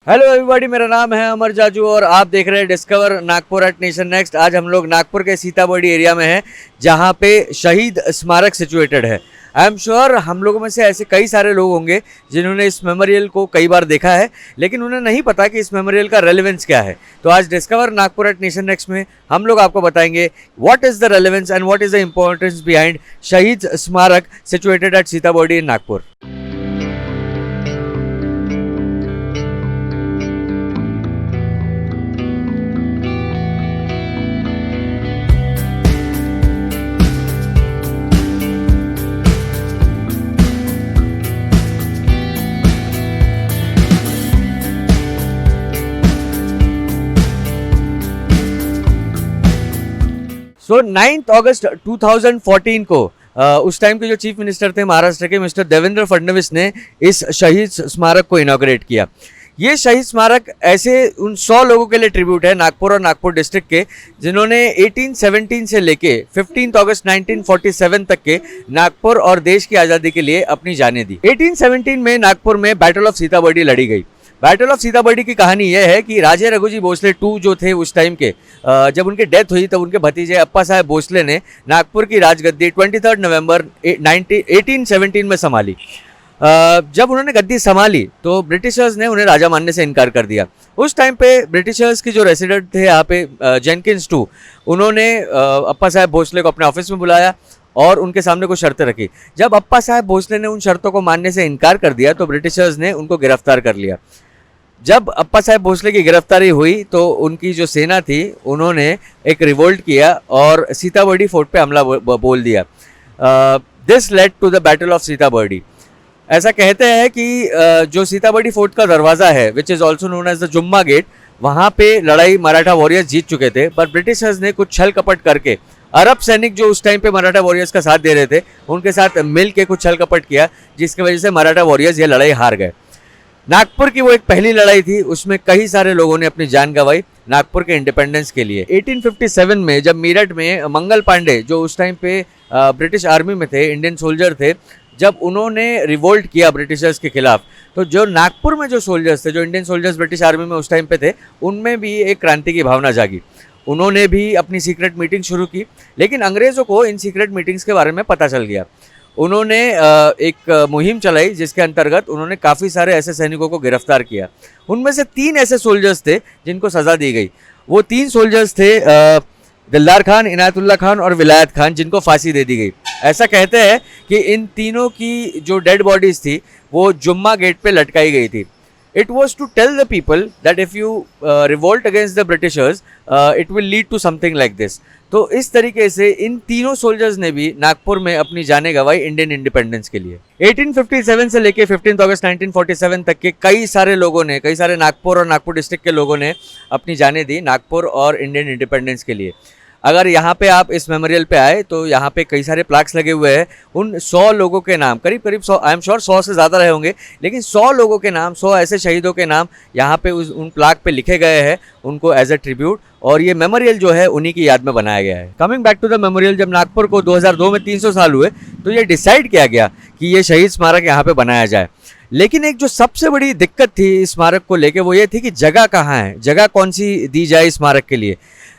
Hello everybody, मेरा नाम है अमर जाजू और आप देख रहे हैं discover Nagpur at nation next. आज हम लोग नागपुर के सीताबर्डी एरिया में हैं जहां पे शहीद स्मारक सिचुएटेड है। आई एम श्योर हम लोगों में से ऐसे कई सारे लोग होंगे जिन्होंने इस मेमोरियल को कई बार देखा है, लेकिन उन्हें नहीं पता कि इस मेमोरियल का रेलेवेंस क्या है। तो आज discover Nagpur at nation next में हम लोग आपको बताएंगे what is the relevance and what is the importance behind Shaheed Smarak situated at Sitabuldi in Nagpur. So 9 अगस्त 2014 को उस टाइम के जो चीफ मिनिस्टर थे महाराष्ट्र के मिस्टर देवेंद्र फडणवीस ने इस शहीद स्मारक को इनॉग्रेट किया। ये शहीद स्मारक ऐसे उन 100 लोगों के लिए ट्रिब्यूट है नागपुर और नागपुर डिस्ट्रिक्ट के, जिन्होंने 1817 से लेके 15 अगस्त 1947 तक के नागपुर और देश की आज़ादी के लिए अपनी जानें दी। 1817 में नागपुर में बैटल ऑफ सीताबर्डी लड़ी गई। बैटल ऑफ सीताबर्डी की कहानी यह है कि राजे रघुजी भोसले टू जो थे उस टाइम के, जब उनकी डेथ हुई तब उनके भतीजे अप्पा साहेब भोसले ने नागपुर की राजगद्दी 23 नवंबर 1817 में संभाली। जब उन्होंने गद्दी संभाली तो ब्रिटिशर्स ने उन्हें राजा मानने से इनकार कर दिया। उस टाइम पे ब्रिटिशर्स की जो रेसिडेंट थे यहाँ पे जेनकिंस टू, उन्होंने अप्पा साहेब भोसले को अपने ऑफिस में बुलाया और उनके सामने कुछ शर्तें रखी। जब अप्पा साहेब भोसले ने उन शर्तों को मानने से इनकार कर दिया तो ब्रिटिशर्स ने उनको गिरफ्तार कर लिया। जब अप्पा साहेब भोसले की गिरफ्तारी हुई तो उनकी जो सेना थी उन्होंने एक रिवोल्ट किया और सीताबर्डी फोर्ट पे हमला बोल दिया। This led to the battle of Sitabuldi. ऐसा कहते हैं कि जो सीताबर्डी फोर्ट का दरवाज़ा है which is also known as the Jumma gate, वहाँ पे लड़ाई मराठा वॉरियर्स जीत चुके थे, पर ब्रिटिशर्स ने कुछ छल कपट करके अरब सैनिक जो उस टाइम पे मराठा वॉरियर्स का साथ दे रहे थे उनके साथ मिल के कुछ छल कपट किया, जिसकी वजह से मराठा वॉरियर्स ये लड़ाई हार गए। नागपुर की वो एक पहली लड़ाई थी, उसमें कई सारे लोगों ने अपनी जान गंवाई नागपुर के इंडिपेंडेंस के लिए। 1857 में जब मेरठ में मंगल पांडे जो उस टाइम पे ब्रिटिश आर्मी में थे, इंडियन सोल्जर थे, जब उन्होंने रिवोल्ट किया ब्रिटिशर्स के खिलाफ, तो जो नागपुर में जो सोल्जर्स थे, जो इंडियन सोल्जर्स ब्रिटिश आर्मी में उस टाइम पे थे, उनमें भी एक क्रांति की भावना जागी। उन्होंने भी अपनी सीक्रेट मीटिंग शुरू की, लेकिन अंग्रेज़ों को इन सीक्रेट मीटिंग्स के बारे में पता चल गया। उन्होंने एक मुहिम चलाई जिसके अंतर्गत उन्होंने काफ़ी सारे ऐसे सैनिकों को गिरफ्तार किया। उनमें से 3 ऐसे सोल्जर्स थे जिनको सज़ा दी गई। वो 3 सोल्जर्स थे दिलदार खान, इनायतुल्लाह खान और विलायत खान, जिनको फांसी दे दी गई। ऐसा कहते हैं कि इन तीनों की जो डेड बॉडीज़ थी वो जुम्मा गेट पे लटकाई गई थी। It was to tell the people that if you revolt against the Britishers, it will lead to something like this. तो इस तरीके से इन तीनों सोल्जर्स ने भी नागपुर में अपनी जानें गंवाई इंडियन इंडिपेंडेंस के लिए। 1857 से लेके 15 अगस्त 1947 तक के कई सारे लोगों ने, कई सारे नागपुर और नागपुर डिस्ट्रिक्ट के लोगों ने अपनी जानें दी नागपुर और इंडियन इंडिपेंडेंस के लिए। अगर यहाँ पे आप इस मेमोरियल पे आए तो यहाँ पे कई सारे प्लाक्स लगे हुए हैं। उन 100 लोगों के नाम, करीब 100, आई एम श्योर 100 से ज़्यादा रहे होंगे, लेकिन 100 लोगों के नाम, 100 ऐसे शहीदों के नाम यहाँ पे उन प्लाक पे लिखे गए हैं उनको एज ए ट्रिब्यूट, और ये मेमोरियल जो है उन्हीं की याद में बनाया गया है। Coming back to the memorial, जब नागपुर को 2002 में 300 साल हुए तो ये डिसाइड किया गया कि ये शहीद स्मारक यहाँ पे बनाया जाए। लेकिन एक जो सबसे बड़ी दिक्कत थी इस स्मारक को लेके वो ये थी कि जगह कहाँ है, जगह कौन सी दी जाए स्मारक के लिए।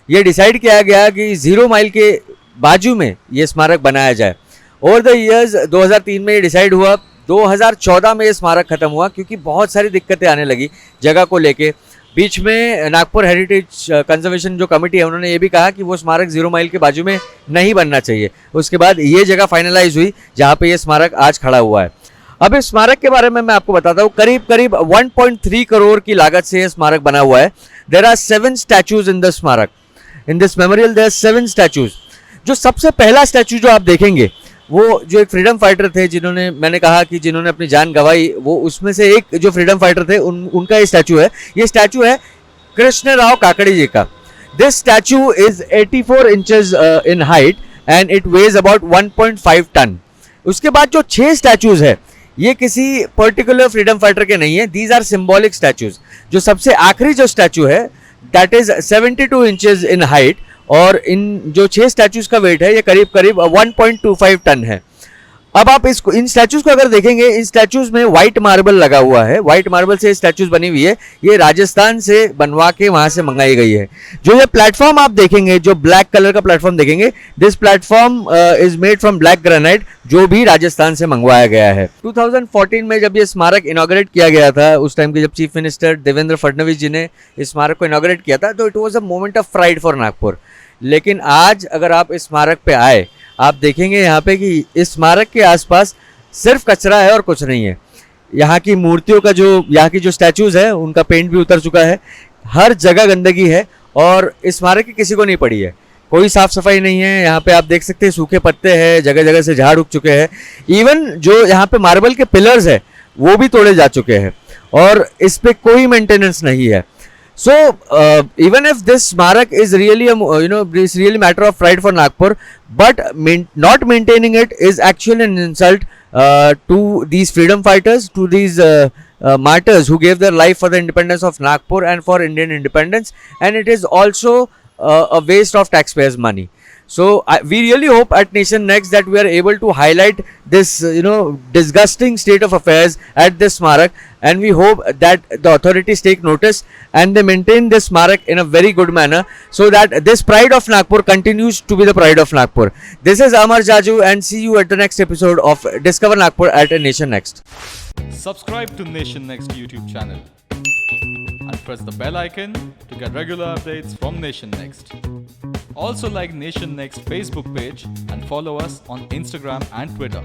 ये डिसाइड किया गया कि 0 माइल के बाजू में ये स्मारक बनाया जाए। ओवर द ईयर्स 2003 में ये डिसाइड हुआ, 2014 में ये स्मारक खत्म हुआ क्योंकि बहुत सारी दिक्कतें आने लगी जगह को लेके। बीच में नागपुर हेरिटेज कंजर्वेशन जो कमेटी है उन्होंने ये भी कहा कि वो स्मारक 0 माइल के बाजू में नहीं बनना चाहिए। उसके बाद ये जगह फाइनलाइज हुई जहाँ पे ये स्मारक आज खड़ा हुआ है। अब इस स्मारक के बारे में मैं आपको बताता हूँ। करीब 1.3 करोड़ की लागत से ये स्मारक बना हुआ है। There are 7 statues in the स्मारक। In this memorial there are 7 statues. जो सबसे पहला स्टैचू जो आप देखेंगे वो जो एक फ्रीडम फाइटर थे, जिन्होंने, मैंने कहा कि जिन्होंने अपनी जान गंवाई, वो उसमें से एक जो फ्रीडम फाइटर थे उनका ये स्टैचू है। ये स्टैचू है कृष्ण राव काकड़े जी का। This statue is 84 inches in height and it was about 1.5 ton. उसके बाद जो 6 स्टैचूज है ये किसी पर्टिकुलर फ्रीडम फाइटर के नहीं है, दीज आर सिंबॉलिक स्टैचूज। जो सबसे आखिरी जो स्टैचू है that is 72 inches in height, और इन जो 6 स्टैचूज का वेट है ये करीब 1.25 टन है। अब आप इसको इन स्टैचूज को अगर देखेंगे, इन स्टैचूज में व्हाइट मार्बल लगा हुआ है, व्हाइट मार्बल से स्टैचूज बनी हुई है, ये राजस्थान से बनवा के वहां से मंगाई गई है। जो ये प्लेटफॉर्म आप देखेंगे, जो ब्लैक कलर का प्लेटफॉर्म देखेंगे, this platform is made from black granite, जो भी राजस्थान से मंगवाया गया है। 2014 में जब ये स्मारक इनॉग्रेट किया गया था, उस टाइम के जब चीफ मिनिस्टर देवेंद्र फडणवीस जी ने इस स्मारक को इनॉग्रेट किया था, तो it was a moment of pride for Nagpur. लेकिन आज अगर आप इस स्मारक पे आए, आप देखेंगे यहाँ पे कि इस स्मारक के आसपास सिर्फ कचरा है और कुछ नहीं है। यहाँ की मूर्तियों का जो, यहाँ की जो स्टैचूज है, उनका पेंट भी उतर चुका है, हर जगह गंदगी है और इस स्मारक की किसी को नहीं पड़ी है, कोई साफ सफाई नहीं है। यहाँ पे आप देख सकते हैं सूखे पत्ते हैं, जगह जगह से झाड़ उग चुके हैं, इवन जो यहाँ पे मार्बल के पिलर्स है वो भी तोड़े जा चुके हैं और इस पे कोई मेंटेनेंस नहीं है। So even if this Smarak is really it's really matter of pride for Nagpur, but not maintaining it is actually an insult to these freedom fighters, to these martyrs who gave their life for the independence of Nagpur and for Indian independence, and it is also a waste of taxpayers' money. So we really hope at Nation Next that we are able to highlight this disgusting state of affairs at this Smarak, and we hope that the authorities take notice and they maintain this Smarak in a very good manner, so that this pride of Nagpur continues to be the pride of Nagpur. This is Amar Jaju, and see you at the next episode of Discover Nagpur at Nation Next. Subscribe to Nation Next YouTube channel and press the bell icon to get regular updates from Nation Next. Also like Nation Next Facebook page and follow us on Instagram and Twitter.